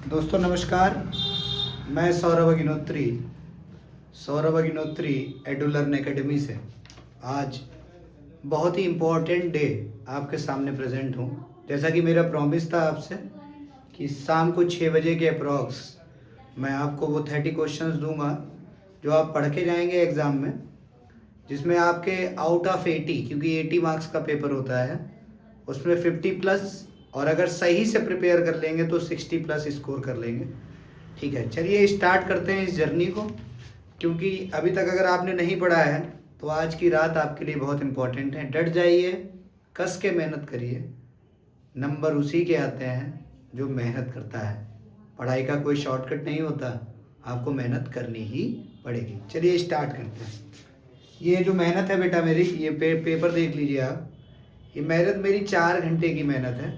दोस्तों नमस्कार। मैं सौरभ अग्निहोत्री एडुलर्न एकेडमी से आज बहुत ही इम्पोर्टेंट डे आपके सामने प्रेजेंट हूँ। जैसा कि मेरा प्रॉमिस था आपसे कि शाम को 6 बजे के अप्रॉक्स मैं आपको वो 30 क्वेश्चंस दूंगा जो आप पढ़ के जाएंगे एग्ज़ाम में, जिसमें आपके आउट ऑफ 80, क्योंकि 80 मार्क्स का पेपर होता है, उसमें 50 प्लस, और अगर सही से प्रिपेयर कर लेंगे तो 60 प्लस स्कोर कर लेंगे। ठीक है, चलिए स्टार्ट करते हैं इस जर्नी को। क्योंकि अभी तक अगर आपने नहीं पढ़ा है तो आज की रात आपके लिए बहुत इम्पोर्टेंट है। डट जाइए, कस के मेहनत करिए। नंबर उसी के आते हैं जो मेहनत करता है। पढ़ाई का कोई शॉर्टकट नहीं होता, आपको मेहनत करनी ही पड़ेगी। चलिए स्टार्ट करते हैं। ये जो मेहनत है बेटा मेरी, ये पेपर देख लीजिए आप। ये मेहनत मेरी 4 घंटे की मेहनत है,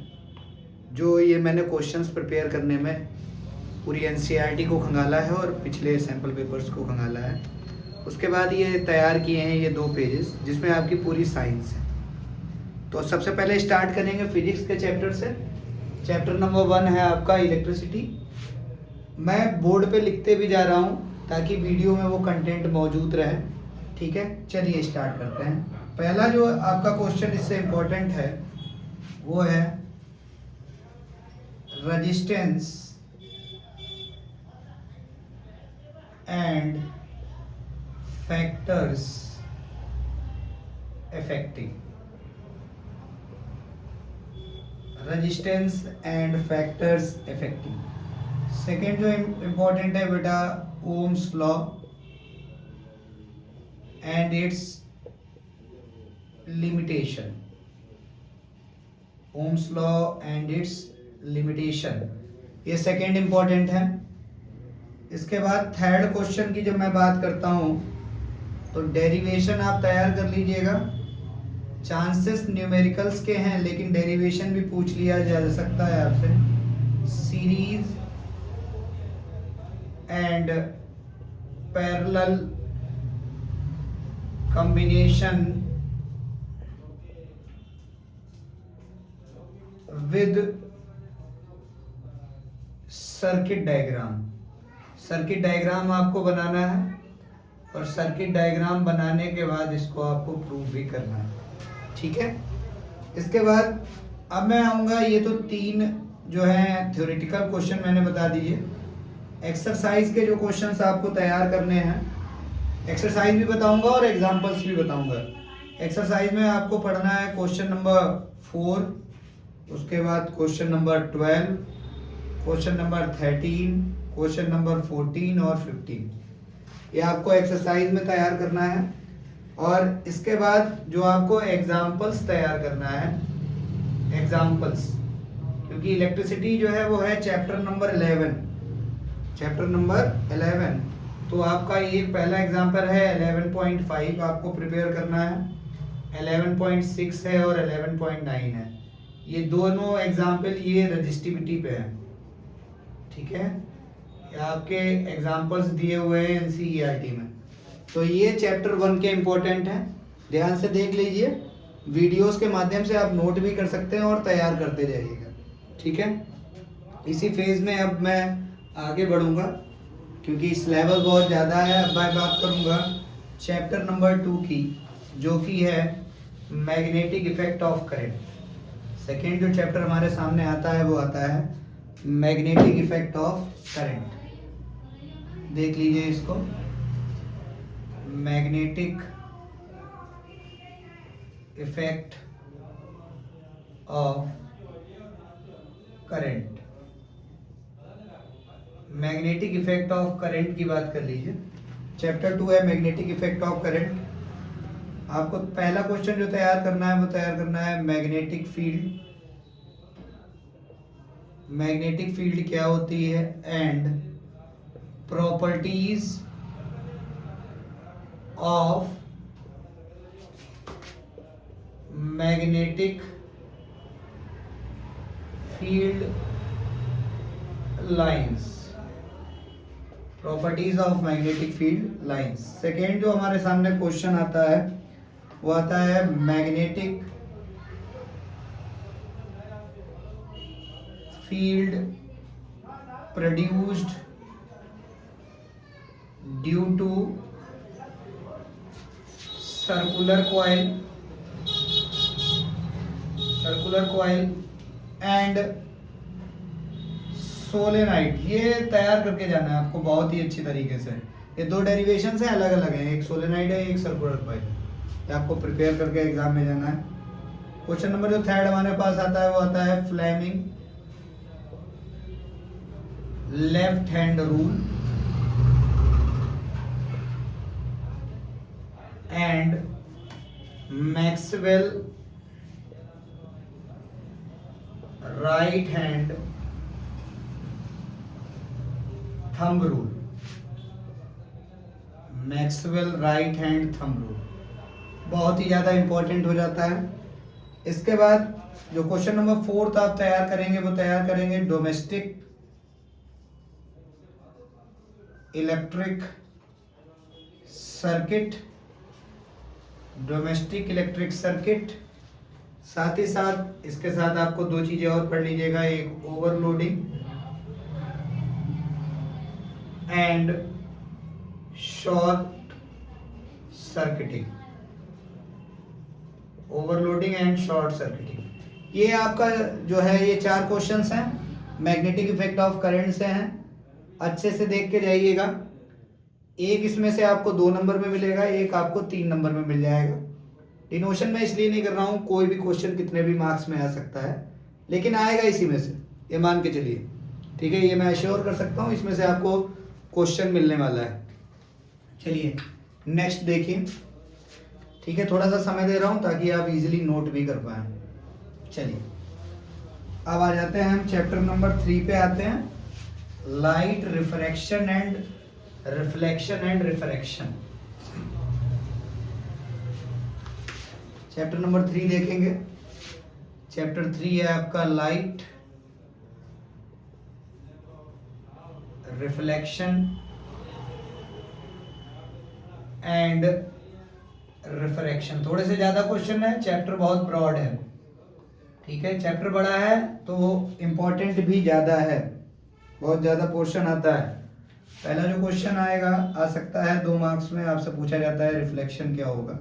जो ये मैंने क्वेश्चंस प्रिपेयर करने में पूरी एनसीईआरटी को खंगाला है और पिछले सैम्पल पेपर्स को खंगाला है। उसके बाद ये तैयार किए हैं ये 2 पेजेस, जिसमें आपकी पूरी साइंस है। तो सबसे पहले स्टार्ट करेंगे फिजिक्स के चैप्टर से। चैप्टर नंबर 1 है आपका इलेक्ट्रिसिटी। मैं बोर्ड पे लिखते भी जा रहा हूँ ताकि वीडियो में वो कंटेंट मौजूद रहे। ठीक है, चलिए स्टार्ट करते हैं। पहला जो आपका क्वेश्चन इससे इम्पोर्टेंट है वो है resistance and factors affecting resistance and factors affecting। Second जो इम्पोर्टेंट है बेटा, Ohm's law and it's limitation. Ohm's law and it's limitation, ये सेकेंड इम्पोर्टेंट है। इसके बाद थर्ड क्वेश्चन की जब मैं बात करता हूँ तो डेरिवेशन आप तैयार कर लीजिएगा। चांसेस न्यूमेरिकल्स के हैं, लेकिन डेरिवेशन भी पूछ लिया जा सकता है आपसे। Series and parallel combination with circuit diagram. Circuit diagram आपको बनाना है और सर्किट डायग्राम बनाने के बाद इसको आपको प्रूव भी करना है। ठीक है, इसके बाद अब मैं आऊँगा, ये तो 3 जो हैं थ्योरेटिकल क्वेश्चन मैंने बता दिए। एक्सरसाइज के जो क्वेश्चंस आपको तैयार करने हैं, एक्सरसाइज भी बताऊंगा और एग्जांपल्स भी बताऊंगा। एक्सरसाइज में आपको पढ़ना है क्वेश्चन नंबर 4, उसके बाद question number 12, question number 13, question number 14 और 15। ये आपको एक्सरसाइज में तैयार करना है। और इसके बाद जो आपको एग्जाम्पल्स तैयार करना है, एग्जाम्पल्स, क्योंकि इलेक्ट्रिसिटी जो है वो है चैप्टर नंबर 11। चैप्टर नंबर 11, तो आपका ये पहला एग्जाम्पल है 11.5 आपको प्रिपेयर करना है, 11.6 है और 11.9 है। ये दोनों एग्जाम्पल ये रजिस्टिविटी पे है। ठीक है, आपके एग्जाम्पल्स दिए हुए हैं एनसीईआरटी में। तो ये चैप्टर 1 के इम्पोर्टेंट हैं, ध्यान से देख लीजिए। वीडियोस के माध्यम से आप नोट भी कर सकते हैं और तैयार करते जाइएगा। ठीक है, इसी फेज में अब मैं आगे बढ़ूंगा क्योंकि सिलेबस बहुत ज़्यादा है। अब मैं बात करूंगा चैप्टर नंबर 2 की, जो कि है magnetic effect of current. Second जो चैप्टर हमारे सामने आता है वो आता है मैग्नेटिक इफेक्ट ऑफ करंट। देख लीजिए इसको, magnetic effect of current. Magnetic effect of current की बात कर लीजिए। चैप्टर 2 है मैग्नेटिक इफेक्ट ऑफ करंट। आपको पहला क्वेश्चन जो तैयार करना है वो तैयार करना है मैग्नेटिक फील्ड। मैग्नेटिक फील्ड क्या होती है and properties of magnetic field lines. Properties of magnetic field lines. Second जो हमारे सामने क्वेश्चन आता है वो आता है magnetic field produced due to circular coil and solenoid. ये तैयार करके जाना है आपको बहुत ही अच्छी तरीके से। ये दो डेरिवेशन है, अलग अलग हैं, एक सोलेनाइड है एक सर्कुलर कॉइल है। ये आपको प्रिपेयर करके एग्जाम में जाना है। क्वेश्चन नंबर जो थर्ड हमारे पास आता है वो आता है Fleming left hand rule and Maxwell right hand thumb rule. Maxwell right hand thumb rule बहुत ही ज़्यादा इंपॉर्टेंट हो जाता है। इसके बाद जो क्वेश्चन नंबर फोर्थ आप तैयार करेंगे वो तैयार करेंगे domestic electric circuit. Domestic electric circuit, साथ ही साथ इसके साथ आपको दो चीजें और पढ़ लीजिएगा, एक overloading and short circuiting. Overloading and short circuiting, ये आपका जो है ये चार क्वेश्चंस हैं, मैग्नेटिक इफेक्ट ऑफ करंट से हैं। अच्छे से देख के जाइएगा। एक इसमें से आपको 2 नंबर में मिलेगा, एक आपको 3 नंबर में मिल जाएगा। डिनोशन में इसलिए नहीं कर रहा हूँ, कोई भी क्वेश्चन कितने भी मार्क्स में आ सकता है, लेकिन आएगा इसी में से, ये मान के चलिए। ठीक है, ये मैं अश्योर कर सकता हूँ, इसमें से आपको क्वेश्चन मिलने वाला है। चलिए नेक्स्ट देखिए। ठीक है, थोड़ा सा समय दे रहा हूँ ताकि आप इजीली नोट भी कर पाएं। चलिए अब आ जाते हैं हम चैप्टर नंबर 3 पे आते हैं, light refraction and reflection and refraction. Chapter number 3 देखेंगे। चैप्टर 3 है आपका लाइट रिफ्लेक्शन एंड रिफ्रैक्शन। थोड़े से ज्यादा क्वेश्चन है, चैप्टर बहुत ब्रॉड है। ठीक है, चैप्टर बड़ा है तो इम्पोर्टेंट भी ज्यादा है, बहुत ज्यादा पोर्शन आता है। पहला जो क्वेश्चन आएगा आ सकता है 2 मार्क्स में, आपसे पूछा जाता है रिफ्लेक्शन क्या होगा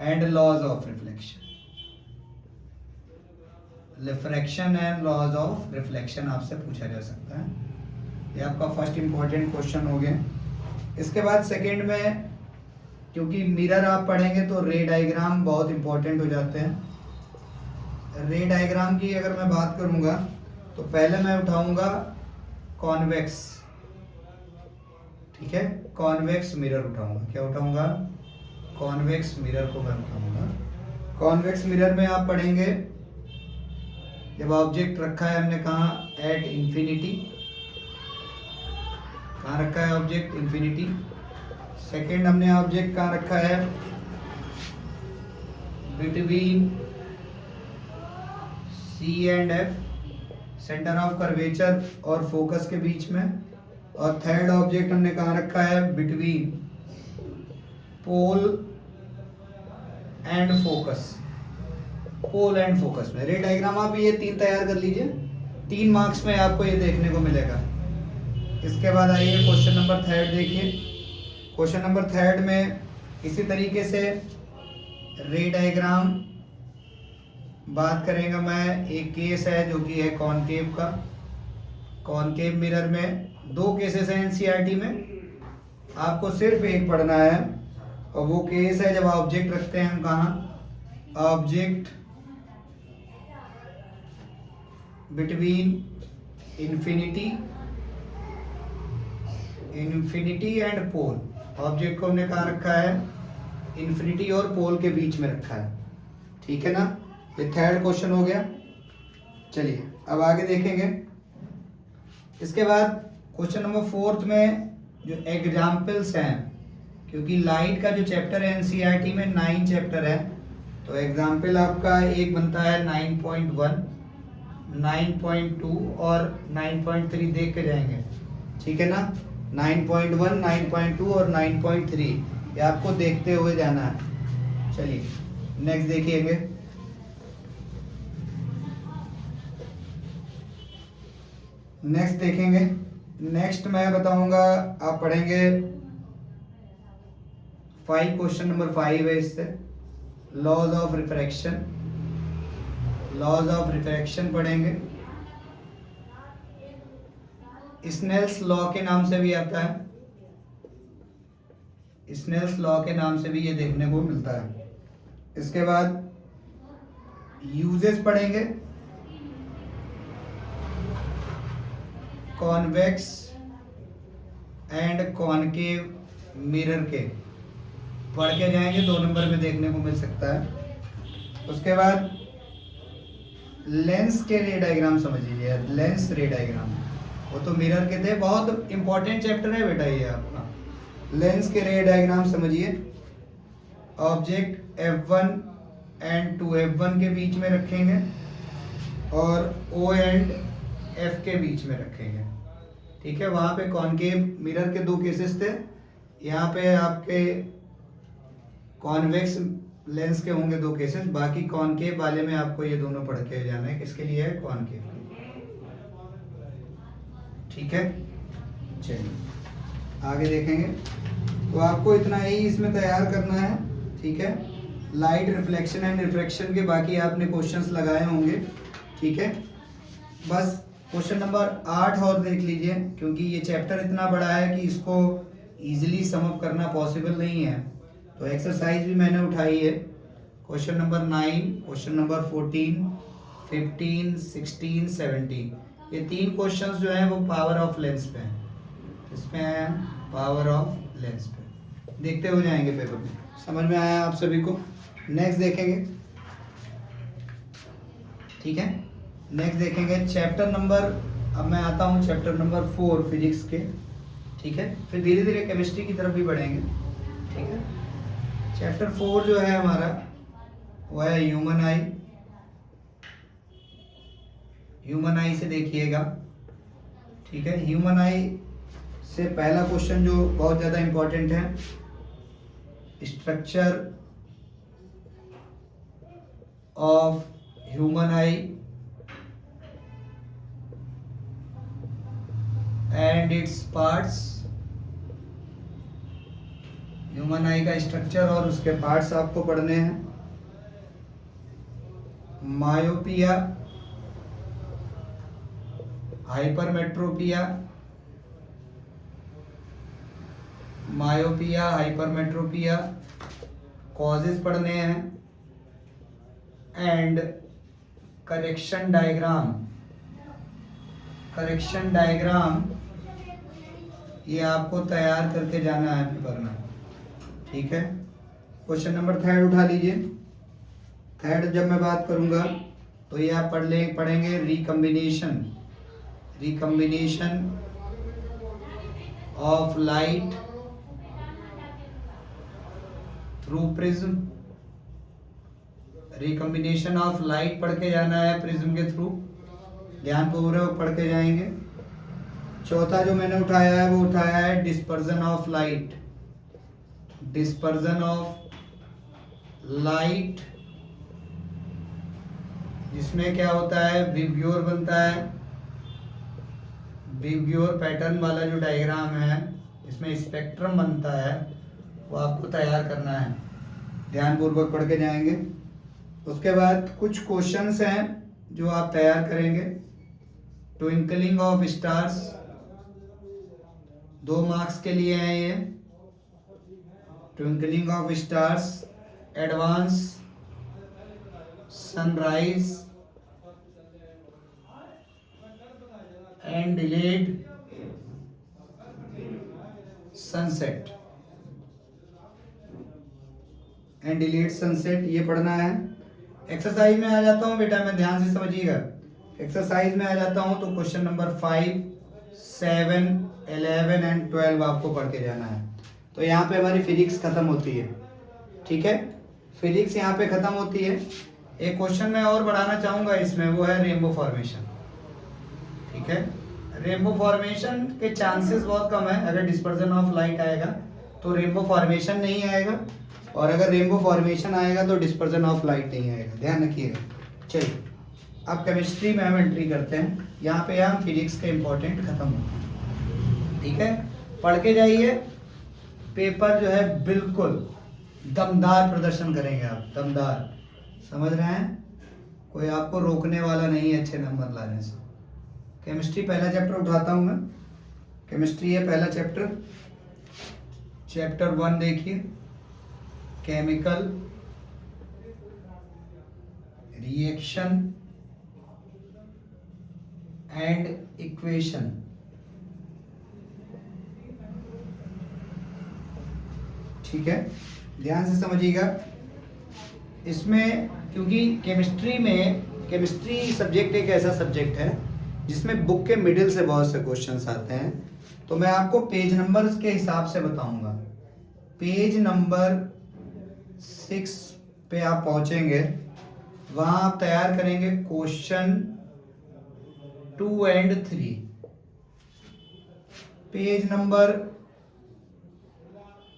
and laws of reflection. Refraction and laws of reflection आपसे पूछा जा सकता है। ये आपका फर्स्ट इंपॉर्टेंट क्वेश्चन हो गया। इसके बाद सेकंड में, क्योंकि मिरर आप पढ़ेंगे तो रे डायग्राम बहुत इंपॉर्टेंट हो जाते हैं। रे डायग्राम की अगर मैं बात करूंगा तो पहले मैं उठाऊंगा कॉन्वेक्स। ठीक है, कॉन्वेक्स मिरर उठाऊंगा। क्या उठाऊंगा? कॉन्वेक्स मिरर को मैं उठाऊंगा। कॉन्वेक्स मिरर में आप पढ़ेंगे, जब ऑब्जेक्ट रखा है हमने कहा एट इंफिनिटी, कहाँ रखा है ऑब्जेक्ट? इंफिनिटी। सेकेंड हमने ऑब्जेक्ट कहाँ रखा है? Between C and F, centre of curvature और फोकस के बीच में। और थर्ड ऑब्जेक्ट हमने कहाँ रखा है? Between pole and focus. Pole and focus में रे डायग्राम आप ये 3 तैयार कर लीजिए, 3 मार्क्स में आपको ये देखने को मिलेगा। इसके बाद आइए क्वेश्चन नंबर 3 देखिए। क्वेश्चन नंबर 3 में इसी तरीके से रे डायग्राम बात करेंगे मैं। एक केस है जो कि है कॉनकेव का। कॉनकेव मिरर में 2 केसेस हैं एनसीईआरटी में, आपको सिर्फ एक पढ़ना है। और वो केस है जब ऑब्जेक्ट रखते हैं हम कहाँ? Object between infinity and pole. Object को हमने कहाँ रखा है? इन्फिनिटी और पोल के बीच में रखा है। ठीक है ना, ये थर्ड क्वेश्चन हो गया। चलिए अब आगे देखेंगे। इसके बाद क्वेश्चन नंबर 4 में जो एग्जाम्पल्स हैं, क्योंकि लाइट का जो चैप्टर है एनसीईआरटी में 9 चैप्टर है, तो एग्जाम्पल आपका एक बनता है 9.1, 9.2 और 9.3 देख के जाएंगे। ठीक है ना, 9.1, 9.2 और 9.3 ये आपको देखते हुए जाना है। चलिए नेक्स्ट देखिएंगे। नेक्स्ट देखेंगे। नेक्स्ट मैं बताऊंगा, आप पढ़ेंगे 5, क्वेश्चन नंबर 5 है इससे, laws of refraction. Laws of refraction पढ़ेंगे। स्नेल्स लॉ के नाम से भी आता है, स्नेल्स लॉ के नाम से भी ये देखने को मिलता है। इसके बाद यूजेस पढ़ेंगे, कॉन्वेक्स एंड कॉनकेव मिरर के पढ़ के जाएंगे, 2 नंबर में देखने को मिल सकता है। उसके बाद लेंस के रे डायग्राम समझ लीजिए, लेंस रे डायग्राम, वो तो मिरर के थे, बहुत इंपॉर्टेंट चैप्टर है बेटा ये आपका। लेंस के रे डायग्राम समझिए, ऑब्जेक्ट F1 एंड 2F1 के बीच में रखेंगे और O एंड F के बीच में रखेंगे, ठीक है। वहाँ पे कॉनकेव मिरर के 2 केसेस थे, यहाँ पे आपके कॉन्वेक्स लेंस के होंगे 2 केसेस। बाकी कॉनकेव वाले में आपको ये दोनों पढ़ के जाना है, किसके लिए है, कॉनकेव के लिए, ठीक है। चलिए आगे देखेंगे। तो आपको इतना ही इसमें तैयार करना है, ठीक है। लाइट रिफ्लेक्शन एंड रिफ्रैक्शन के बाकी आपने क्वेश्चंस लगाए होंगे, ठीक है। बस क्वेश्चन नंबर 8 और देख लीजिए, क्योंकि ये चैप्टर इतना बड़ा है कि इसको इजीली सम अप करना पॉसिबल नहीं है। तो एक्सरसाइज भी मैंने उठाई है, क्वेश्चन नंबर 9, क्वेश्चन नंबर 14, 15, 16, 17। ये 3 क्वेश्चंस जो हैं वो पावर ऑफ लेंस पे हैं, इसमें है पावर ऑफ लेंस पे, देखते हो जाएंगे पेपर में। समझ में आया आप सभी को? नेक्स्ट देखेंगे, ठीक है। नेक्स्ट देखेंगे चैप्टर नंबर, अब मैं आता हूँ चैप्टर नंबर 4 फिजिक्स के, ठीक है। फिर धीरे धीरे केमिस्ट्री की तरफ भी बढ़ेंगे, ठीक है। चैप्टर 4 जो है हमारा वो है ह्यूमन आई। ह्यूमन आई से देखिएगा, ठीक है। ह्यूमन आई से पहला क्वेश्चन जो बहुत ज़्यादा इम्पोर्टेंट है, structure of human I and its parts. Human आई का स्ट्रक्चर और उसके पार्ट्स आपको पढ़ने हैं। Myopia, hypermetropia, myopia, hypermetropia causes पढ़ने हैं, and correction diagram. Correction diagram ये आपको तैयार करके जाना है पेपर में, ठीक है। क्वेश्चन नंबर 3 उठा लीजिए। 3 जब मैं बात करूंगा तो ये आप पढ़ेंगे recombination. Recombination of light through prism. Recombination of light पढ़ के जाना है प्रिज्म के थ्रू, ध्यानपूर्वक पढ़ के जाएंगे। चौथा जो मैंने उठाया है वो उठाया है dispersion of light. Dispersion of light, जिसमें क्या होता है, विबग्योर बनता है। विबग्योर पैटर्न वाला जो डायग्राम है, इसमें स्पेक्ट्रम बनता है, वो आपको तैयार करना है, ध्यानपूर्वक पढ़ के जाएंगे। उसके बाद कुछ क्वेश्चंस हैं जो आप तैयार करेंगे। ट्विंकलिंग ऑफ स्टार्स, 2 मार्क्स के लिए हैं ये। Twinkling of stars, advance, sunrise and delayed sunset, and delayed sunset, ये पढ़ना है। एक्सरसाइज में आ जाता हूँ बेटा, मैं ध्यान से समझिएगा। एक्सरसाइज में आ जाता हूँ तो क्वेश्चन नंबर 5, 7, 11 एंड 12 आपको पढ़ के जाना है। तो यहाँ पे हमारी फिजिक्स खत्म होती है, ठीक है। फिजिक्स यहाँ पे खत्म होती है। एक क्वेश्चन मैं और बढ़ाना चाहूँगा इसमें, वो है रेनबो फॉर्मेशन, ठीक है। रेनबो फॉर्मेशन के चांसेस बहुत कम है। अगर डिस्पर्जन ऑफ लाइट आएगा तो रेनबो फॉर्मेशन नहीं आएगा, और अगर रेनबो फॉर्मेशन आएगा तो डिस्पर्जन ऑफ लाइट नहीं आएगा, ध्यान रखिएगा। चलिए अब केमिस्ट्री में हम एंट्री करते हैं। यहाँ पे हम फिजिक्स के इम्पोर्टेंट खत्म हो, ठीक है। पढ़ के जाइए, पेपर जो है बिल्कुल दमदार प्रदर्शन करेंगे आप, दमदार, समझ रहे हैं, कोई आपको रोकने वाला नहीं है अच्छे नंबर लाने से। केमिस्ट्री पहला चैप्टर उठाता हूँ मैं, केमिस्ट्री है पहला चैप्टर, चैप्टर 1 देखिए, केमिकल रिएक्शन एंड इक्वेशन। ठीक है, ध्यान से समझिएगा। इसमें क्योंकि केमिस्ट्री सब्जेक्ट एक ऐसा सब्जेक्ट है जिसमें बुक के मिडिल से बहुत से क्वेश्चंस आते हैं, तो मैं आपको पेज नंबर्स के हिसाब से बताऊंगा। पेज नंबर 6 पे आप पहुंचेंगे, वहां आप तैयार करेंगे क्वेश्चन 2 एंड 3। पेज नंबर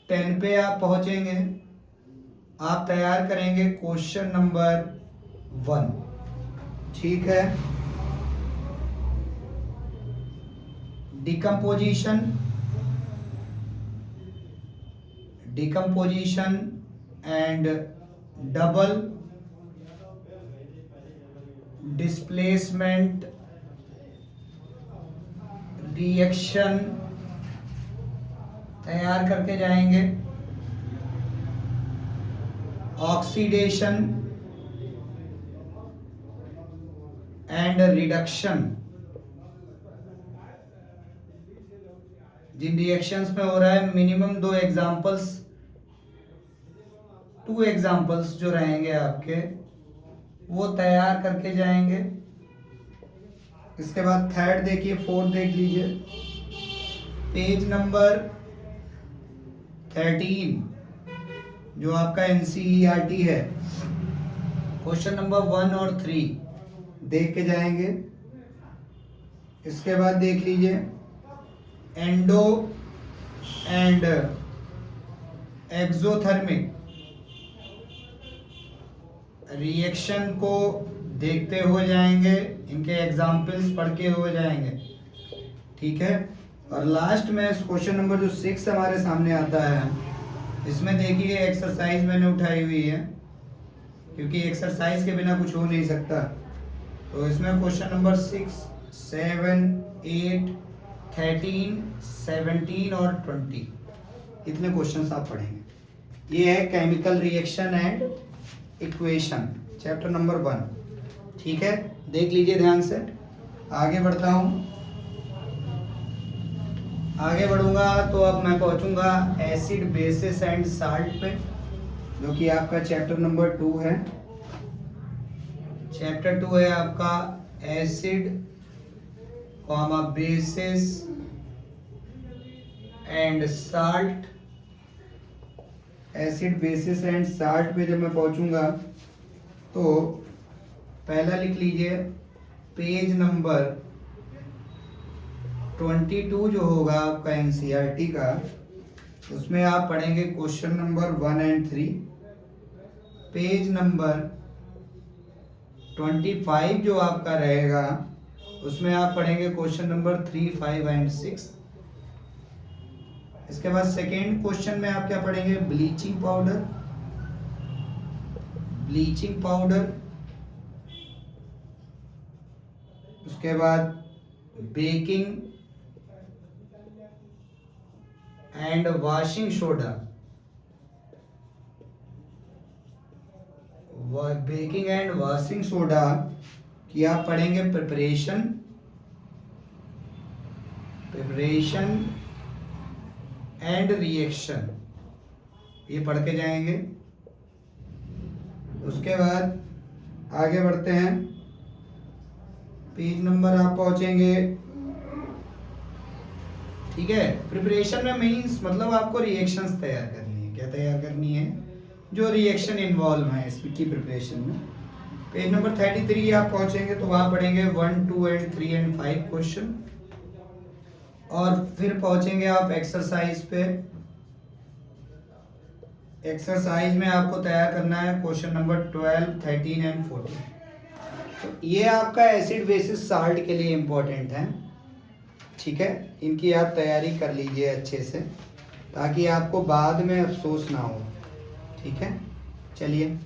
10 पे आप पहुंचेंगे, आप तैयार करेंगे क्वेश्चन नंबर 1, ठीक है। Decomposition and double displacement reaction तैयार करके जाएंगे। ऑक्सीडेशन एंड रिडक्शन, जिन रिएक्शंस में हो रहा है मिनिमम 2 एग्जांपल्स जो रहेंगे आपके, वो तैयार करके जाएंगे। इसके बाद थर्ड देखिए, 4 देख लीजिए, पेज नंबर 13 जो आपका NCERT है, क्वेश्चन नंबर 1 और 3 देख के जाएंगे। इसके बाद देख लीजिए एंडो एंड एक्सोथर्मिक रिएक्शन को देखते हुए जाएंगे, इनके एग्जाम्पल्स पढ़ के हुए जाएंगे, ठीक है। और लास्ट में क्वेश्चन नंबर जो 6 हमारे सामने आता है, इसमें देखिए एक्सरसाइज मैंने उठाई हुई है, क्योंकि एक्सरसाइज के बिना कुछ हो नहीं सकता। तो इसमें क्वेश्चन नंबर 6, 7, 8, 13, 17 और 20, इतने क्वेश्चंस आप पढ़ेंगे। ये है chemical reaction and equation, chapter number 1, ठीक है। देख लीजिए ध्यान से। आगे बढ़ता हूँ, आगे बढ़ूंगा तो अब मैं पहुंचूंगा एसिड, बेसिस एंड साल्ट पे, जो कि आपका चैप्टर नंबर 2 है। चैप्टर 2 है आपका acid comma basis and salt. Acid, basis and salt पे जब मैं पहुंचूंगा तो पहला लिख लीजिए पेज नंबर 22 जो होगा आपका NCERT का, उसमें आप पढ़ेंगे question number 1 and 3। Page number 25 जो आपका रहेगा, उसमें आप पढ़ेंगे क्वेश्चन नंबर 3, 5 एंड 6। इसके बाद सेकेंड क्वेश्चन में आप क्या पढ़ेंगे, ब्लीचिंग पाउडर। उसके बाद baking and washing soda. Baking and washing soda की आप पढ़ेंगे प्रिपरेशन एंड रिएक्शन, ये पढ़ के जाएंगे। उसके बाद आगे बढ़ते हैं, पेज नंबर आप पहुंचेंगे, ठीक है। प्रिपरेशन में मीन्स मतलब आपको रिएक्शंस तैयार करनी है। क्या तैयार करनी है? जो रिएक्शन इन्वॉल्व है इसकी प्रिपरेशन में। पेज नंबर 33 आप पहुंचेंगे तो वहां पढ़ेंगे 1, 2 एंड 3 एंड 5 क्वेश्चन, और फिर पहुंचेंगे आप एक्सरसाइज पे। एक्सरसाइज में आपको तैयार करना है क्वेश्चन नंबर 12, 13 एंड 14। तो ये आपका एसिड बेसिस साल्ट के लिए इम्पोर्टेंट है, ठीक है। इनकी आप तैयारी कर लीजिए अच्छे से, ताकि आपको बाद में अफसोस ना हो, ठीक है। चलिए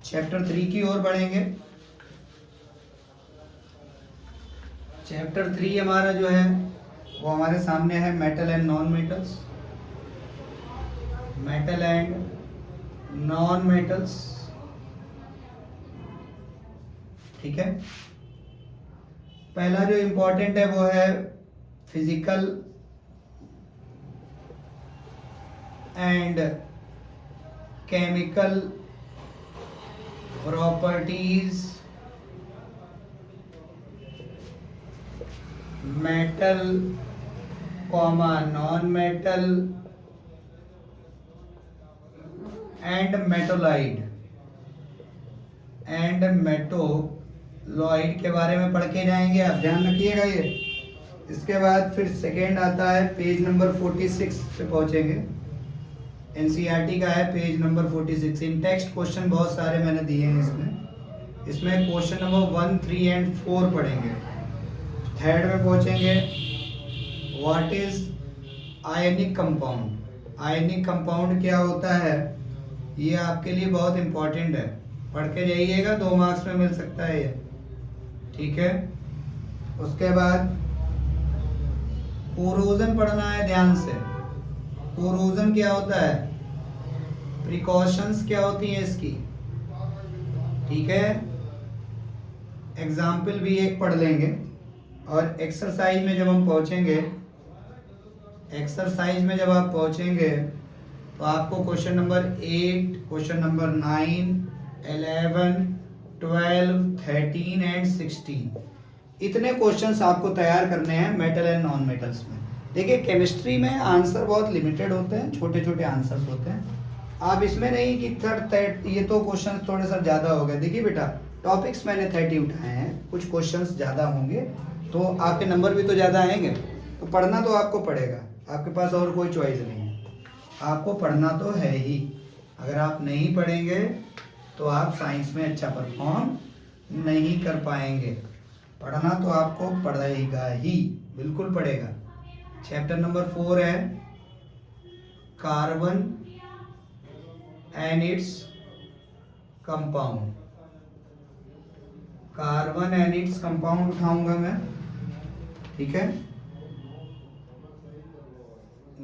चैप्टर 3 की ओर बढ़ेंगे। चैप्टर 3 हमारा जो है वो हमारे सामने है metal and non metals. Metal and non metals, ठीक है। पहला जो इंपॉर्टेंट है वो है physical and chemical properties metal comma non metal and metalloid and metalloid के बारे में पढ़ के जाएंगे, आप ध्यान रखिएगा ये। इसके बाद फिर सेकेंड आता है पेज नंबर 46 पे पहुंचेंगे। एनसीईआरटी का है पेज नंबर 46। इन टेक्स्ट क्वेश्चन बहुत सारे मैंने दिए हैं इसमें क्वेश्चन नंबर 1, 3 एंड 4 पढ़ेंगे। थर्ड में पहुंचेंगे what is ionic compound. Ionic compound क्या होता है, ये आपके लिए बहुत इंपॉर्टेंट है, पढ़ के जाइएगा, 2 मार्क्स में मिल सकता है ये, ठीक है। उसके बाद कोरोजन पढ़ना है ध्यान से। कोरोजन क्या होता है, प्रिकॉशंस क्या होती हैं इसकी, ठीक है। एग्जाम्पल भी एक पढ़ लेंगे। और एक्सरसाइज में जब हम पहुंचेंगे, एक्सरसाइज में जब आप पहुंचेंगे तो आपको question number 8, question number 9, 11, 12, 13 and 16 इतने क्वेश्चंस आपको तैयार करने हैं मेटल एंड नॉन मेटल्स में। देखिए केमिस्ट्री में आंसर बहुत लिमिटेड होते हैं, छोटे छोटे आंसर्स होते हैं। आप इसमें नहीं कि थर्ड ये तो क्वेश्चन थोड़े सा ज़्यादा हो गए। देखिए बेटा टॉपिक्स मैंने 30 उठाए हैं, कुछ क्वेश्चंस ज़्यादा होंगे तो आपके नंबर भी तो ज़्यादा आएंगे। तो पढ़ना तो आपको पड़ेगा, आपके पास और कोई चॉइस नहीं है, आपको पढ़ना तो है ही। अगर आप नहीं पढ़ेंगे तो आप साइंस में अच्छा परफॉर्म नहीं कर पाएंगे। पढ़ना तो आपको पड़ेगा ही, बिल्कुल पड़ेगा। चैप्टर नंबर 4 है carbon and its compound. Carbon and its compound उठाऊंगा मैं, ठीक है।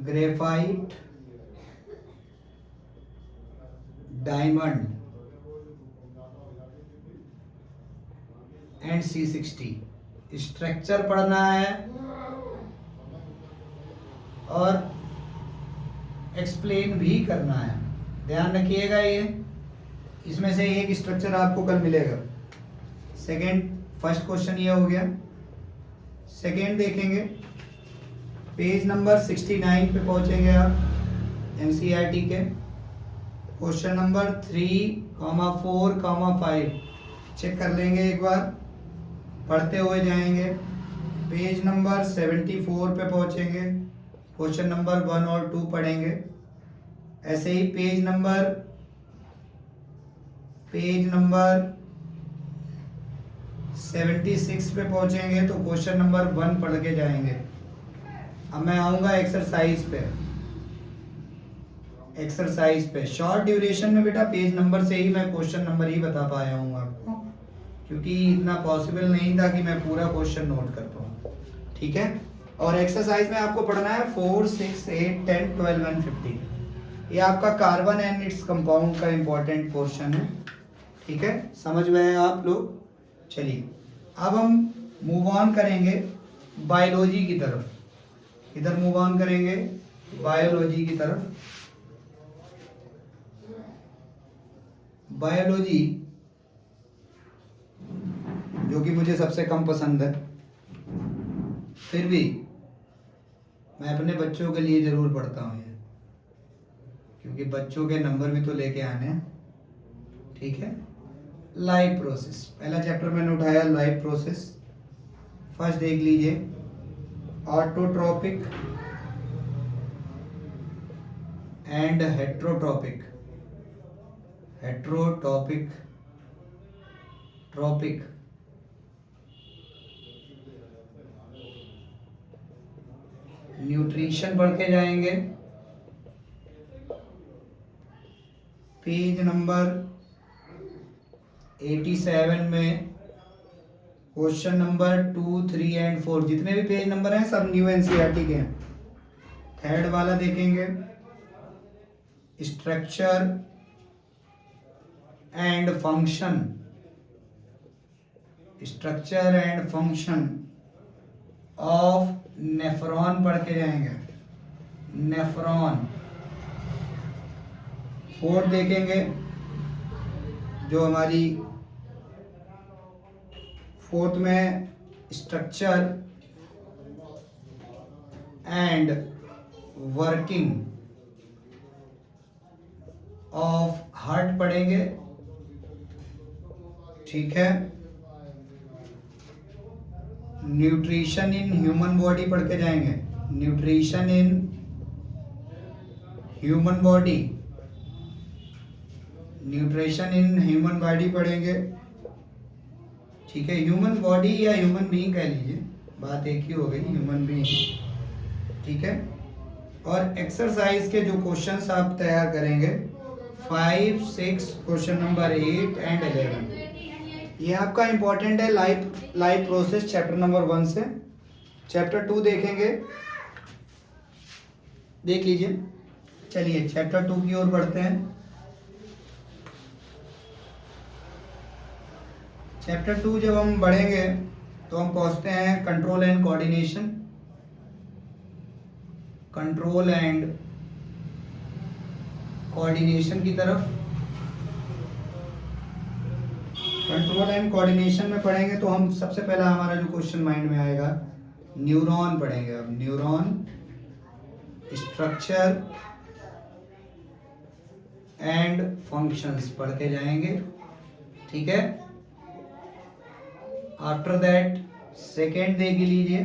Graphite, diamond and C60। Structure पढ़ना है और एक्सप्लेन भी करना है, ध्यान रखिएगा। ये इसमें से एक स्ट्रक्चर आपको कल मिलेगा। फर्स्ट क्वेश्चन ये हो गया। सेकेंड देखेंगे पेज नंबर 69 पे पहुंचेंगे आप एनसीईआरटी के। क्वेश्चन नंबर 3, 4, 5 चेक कर लेंगे एक बार, पढ़ते हुए जाएंगे। पेज नंबर 74 पे पहुंचेंगे, क्वेश्चन नंबर 1 और 2 पढ़ेंगे। ऐसे ही पेज नंबर 76 पे पहुंचेंगे तो क्वेश्चन नंबर 1 पढ़ के जाएंगे। अब मैं आऊंगा एक्सरसाइज पे। शॉर्ट ड्यूरेशन में बेटा पेज नंबर से ही मैं क्वेश्चन नंबर ही बता पाया हूँ आपको, क्योंकि इतना पॉसिबल नहीं था कि मैं पूरा क्वेश्चन नोट कर पाऊँ, ठीक है। और एक्सरसाइज में आपको पढ़ना है 4, 6, 8, 10, 12 एंड 15। ये आपका कार्बन एंड इट्स कंपाउंड का इंपॉर्टेंट पोर्शन है, ठीक है। समझ में आए आप लोग। चलिए अब हम मूव ऑन करेंगे बायोलॉजी की तरफ। इधर मूव ऑन करेंगे बायोलॉजी की तरफ। बायोलॉजी जो कि मुझे सबसे कम पसंद है, फिर भी मैं अपने बच्चों के लिए जरूर पढ़ता हूँ ये, क्योंकि बच्चों के नंबर भी तो लेके आने हैं, ठीक है। लाइफ प्रोसेस, पहला चैप्टर मैंने उठाया लाइफ प्रोसेस। फर्स्ट देख लीजिए autotrophic and heterotrophic. Trophic nutrition पढ़ के जाएंगे। पेज नंबर 87 में क्वेश्चन नंबर 2, 3 एंड 4 जितने भी पेज नंबर हैं सब न्यू एनसीईआरटी के हैं। थर्ड वाला देखेंगे, structure and function, structure and function of nephron पढ़ के जाएंगे, नेफ्रॉन। फोर्थ देखेंगे जो हमारी फोर्थ में structure and working of heart पढ़ेंगे, ठीक है। न्यूट्रिशन इन ह्यूमन बॉडी पढ़ के जाएंगे, nutrition in human body, nutrition in human body पढ़ेंगे, ठीक है। ह्यूमन बॉडी या ह्यूमन बीइंग कह लीजिए, बात एक ही हो गई, ह्यूमन बीइंग, ठीक है। और एक्सरसाइज के जो क्वेश्चंस आप तैयार करेंगे 5, 6, क्वेश्चन नंबर 8 एंड 11, ये आपका इंपॉर्टेंट है लाइफ प्रोसेस चैप्टर नंबर 1 से। चैप्टर 2 देखेंगे, देख लीजिए। चलिए चैप्टर 2 की ओर बढ़ते हैं। चैप्टर 2 जब हम बढ़ेंगे तो हम पहुंचते हैं control and coordination, control and coordination की तरफ। कंट्रोल एंड कोऑर्डिनेशन में पढ़ेंगे तो हम सबसे पहला हमारा जो क्वेश्चन माइंड में आएगा, न्यूरॉन पढ़ेंगे। अब न्यूरॉन, स्ट्रक्चर एंड फंक्शंस पढ़ के जाएंगे, ठीक है। आफ्टर दैट सेकेंड देख लीजिए,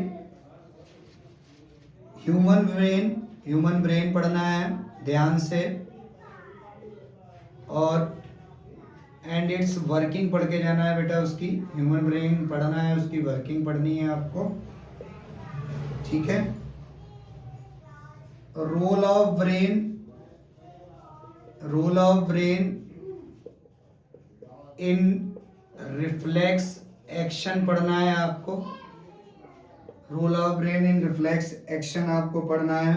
ह्यूमन ब्रेन पढ़ना है ध्यान से, और एंड इट्स वर्किंग पढ़ के जाना है बेटा। उसकी ह्यूमन ब्रेन पढ़ना है, उसकी वर्किंग पढ़नी है आपको, ठीक है। Role of brain in reflex action पढ़ना है आपको, role of brain in reflex action आपको पढ़ना है।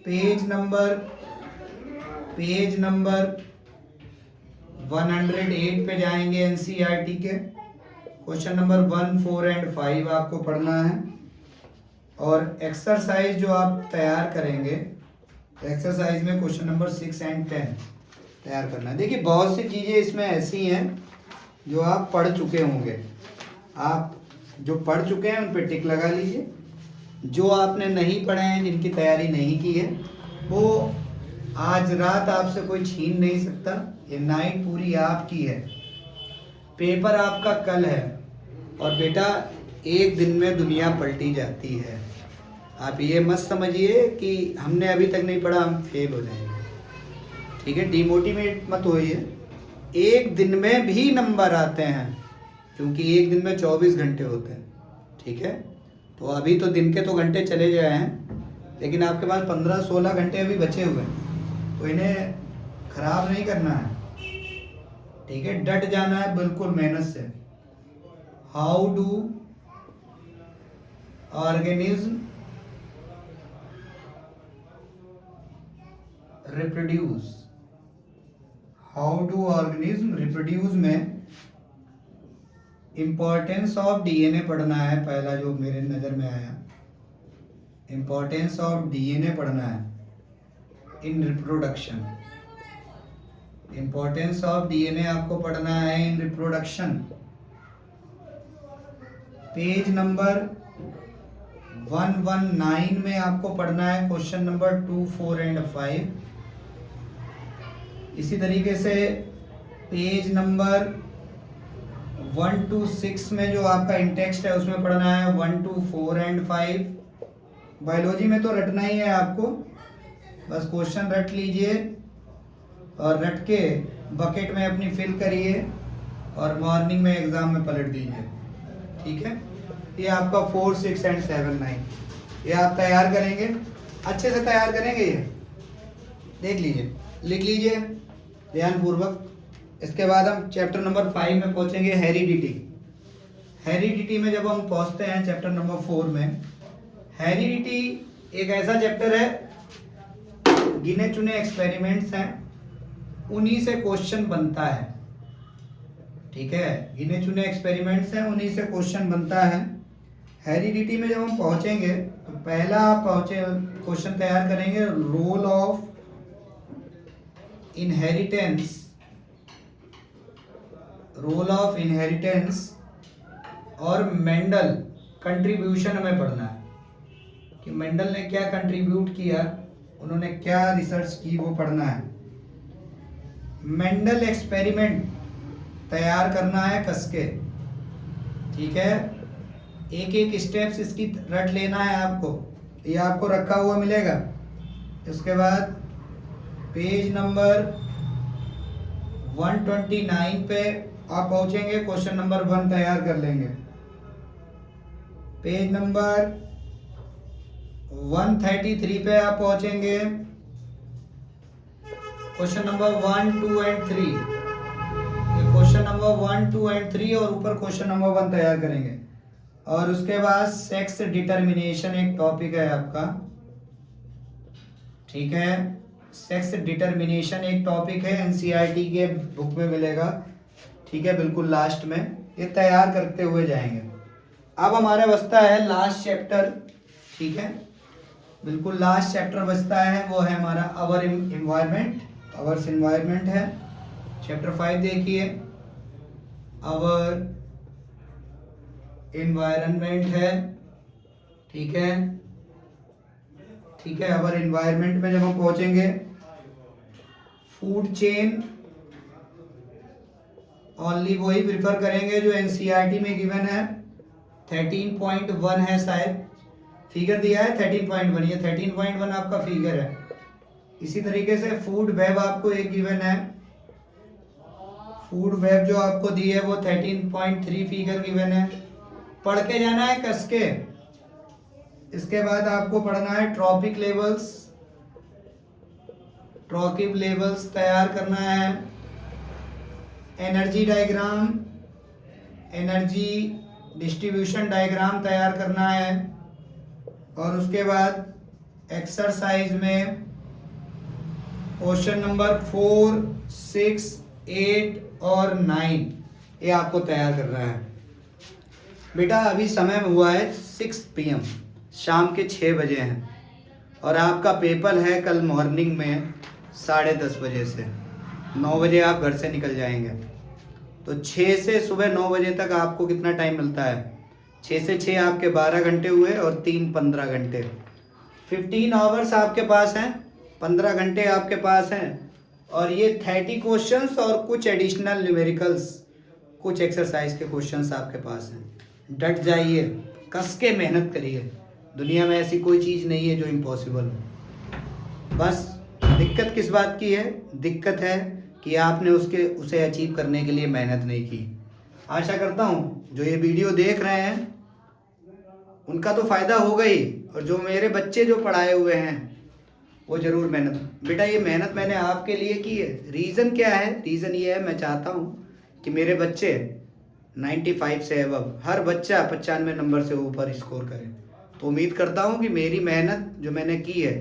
पेज नंबर 108 पे जाएंगे एनसीईआरटी के। क्वेश्चन नंबर 1, 4 एंड 5 आपको पढ़ना है। और एक्सरसाइज जो आप तैयार करेंगे, एक्सरसाइज में क्वेश्चन नंबर 6 एंड 10 तैयार करना है। देखिए बहुत सी चीज़ें इसमें ऐसी हैं जो आप पढ़ चुके होंगे, आप जो पढ़ चुके हैं उन पे टिक लगा लीजिए। जो आपने नहीं पढ़े हैं, जिनकी तैयारी नहीं की है, वो आज रात आपसे कोई छीन नहीं सकता। ये नाइट पूरी आपकी है, पेपर आपका कल है। और बेटा एक दिन में दुनिया पलटी जाती है। आप ये मत समझिए कि हमने अभी तक नहीं पढ़ा हम फेल हो जाएंगे, ठीक है। डिमोटिवेट मत होइए, एक दिन में भी नंबर आते हैं, क्योंकि एक दिन में 24 घंटे होते हैं, ठीक है। तो अभी तो दिन के तो घंटे चले गए हैं, लेकिन आपके पास 15-16 घंटे अभी बचे हुए हैं, तो इन्हें खराब नहीं करना है, ठीक है। डट जाना है बिल्कुल मेहनत से। How do organism reproduce, how do organism reproduce में इंपॉर्टेंस ऑफ डीएनए पढ़ना है। पहला जो मेरे नज़र में आया, इंपॉर्टेंस ऑफ डीएनए पढ़ना है इन रिप्रोडक्शन, इंपॉर्टेंस ऑफ डीएनए आपको पढ़ना है इन रिप्रोडक्शन। पेज नंबर 119 में आपको पढ़ना है क्वेश्चन नंबर 2, 4 एंड 5। इसी तरीके से पेज नंबर 1 to 6 में जो आपका इंटेक्स्ट है उसमें पढ़ना है 1 to 4 एंड 5। बायोलॉजी में तो रटना ही है आपको, बस क्वेश्चन रट लीजिए और रट के बकेट में अपनी फिल करिए और मॉर्निंग में एग्जाम में पलट दीजिए, ठीक है। ये आपका 4, 6 एंड 7, 9 ये आप तैयार करेंगे, अच्छे से तैयार करेंगे। ये देख लीजिए, लिख लीजिए ध्यानपूर्वक। इसके बाद हम चैप्टर नंबर 5 में पहुंचेंगे, हेरिडिटी। हेरिडिटी में जब हम पहुंचते हैं चैप्टर नंबर 4 में, हेरिडिटी एक ऐसा चैप्टर है, गिने चुने एक्सपेरिमेंट्स हैं, उन्हीं से क्वेश्चन बनता है। ठीक है, गिने चुने एक्सपेरिमेंट्स हैं, उन्हीं से क्वेश्चन बनता है। हेरिडिटी में जब हम पहुंचेंगे तो पहला आप क्वेश्चन तैयार करेंगे, role of inheritance. Role of inheritance और मेंडल कंट्रीब्यूशन हमें पढ़ना है कि मेंडल ने क्या कंट्रीब्यूट किया, उन्होंने क्या रिसर्च की, वो पढ़ना है। मेंडल एक्सपेरिमेंट तैयार करना है कसके। ठीक है, एक एक स्टेप्स इसकी रट लेना है आपको, ये आपको रखा हुआ मिलेगा। इसके बाद पेज नंबर 129 पे आप पहुंचेंगे, क्वेश्चन नंबर 1 तैयार कर लेंगे। पेज नंबर 133 पे आप पहुंचेंगे, क्वेश्चन नंबर 1, 2 एंड 3। ये क्वेश्चन नंबर 1, 2 एंड 3 और ऊपर क्वेश्चन नंबर 1 तैयार करेंगे। और उसके बाद सेक्स डिटर्मिनेशन एक टॉपिक है आपका। ठीक है, सेक्स डिटर्मिनेशन एक टॉपिक है, एनसीईआरटी के बुक में मिलेगा। ठीक है, बिल्कुल लास्ट में ये तैयार करते हुए जाएंगे। अब हमारा बचता है लास्ट चैप्टर। ठीक है, बिल्कुल लास्ट चैप्टर बचता है, वो है हमारा अवर एनवायरनमेंट। अवर्स एनवायरनमेंट है, चैप्टर 5 देखिए, अवर एनवायरनमेंट है। ठीक है, ठीक है, अवर एनवायरनमेंट में जब हम पहुंचेंगे, फूड चेन ओनली वही प्रिफर करेंगे जो एनसीईआरटी में गिवन है। 13.1 है, शायद फिगर दिया है 13.1, ये 13.1 आपका फिगर है। इसी तरीके से फूड वेब आपको एक गिवन है, फूड वेब जो आपको दी है वो 13.3 फिगर गिवन है। पढ़ के जाना है कसके। इसके बाद आपको पढ़ना है ट्रॉपिक लेवल्स। ट्रॉपिक लेवल्स तैयार करना है, energy diagram, energy distribution diagram तैयार करना है। और उसके बाद एक्सरसाइज में क्वेश्चन नंबर 4, 6, 8 और 9 ये आपको तैयार करना है। बेटा अभी समय हुआ है 6 PM, शाम के 6 बजे हैं और आपका पेपर है कल मॉर्निंग में 10:30 बजे से। 9 बजे आप घर से निकल जाएंगे, तो 6 से सुबह 9 बजे तक आपको कितना टाइम मिलता है? 6 से 6 आपके 12 घंटे हुए और 3 15 घंटे, 15 आवर्स आपके पास हैं, 15 घंटे आपके पास हैं। और ये 30 क्वेश्चंस और कुछ एडिशनल न्यूमेरिकल्स, कुछ एक्सरसाइज के क्वेश्चंस आपके पास हैं। डट जाइए, कस के मेहनत करिए, दुनिया में ऐसी कोई चीज़ नहीं है जो इम्पॉसिबल हो। बस दिक्कत किस बात की है? दिक्कत है कि आपने उसे अचीव करने के लिए मेहनत नहीं की। आशा करता हूँ जो ये वीडियो देख रहे हैं उनका तो फ़ायदा होगा ही, और जो मेरे बच्चे जो पढ़ाए हुए हैं वो ज़रूर मेहनत। बेटा ये मेहनत मैंने आपके लिए की है। रीज़न क्या है? रीज़न ये है, मैं चाहता हूँ कि मेरे बच्चे 95 से अबव, हर बच्चा 95 नंबर से ऊपर स्कोर करे। तो उम्मीद करता हूँ कि मेरी मेहनत जो मैंने की है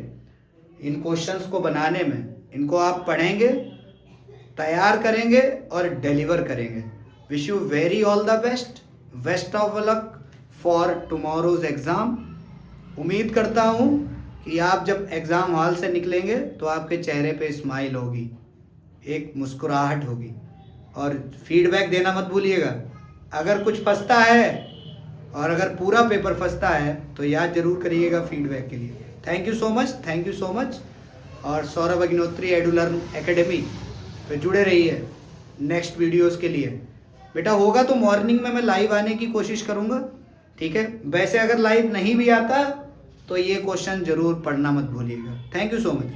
इन क्वेश्चंस को बनाने में, इनको आप पढ़ेंगे, तैयार करेंगे और डिलीवर करेंगे। Wish you very all the best, best of luck for tomorrow's exam. उम्मीद करता हूँ कि आप जब एग्ज़ाम हॉल से निकलेंगे तो आपके चेहरे पे स्माइल होगी, एक मुस्कुराहट होगी। और फीडबैक देना मत भूलिएगा। अगर कुछ फंसता है और अगर पूरा पेपर फंसता है तो याद ज़रूर करिएगा फीडबैक के लिए। Thank you so much, thank you so much. और सौरभ अग्निहोत्री एडुलर्न एकेडमी पे जुड़े रहिए नेक्स्ट वीडियोस के लिए। बेटा होगा तो मॉर्निंग में मैं लाइव आने की कोशिश करूँगा, ठीक है। वैसे अगर लाइव नहीं भी आता तो ये क्वेश्चन ज़रूर पढ़ना मत भूलिएगा। Thank you so much.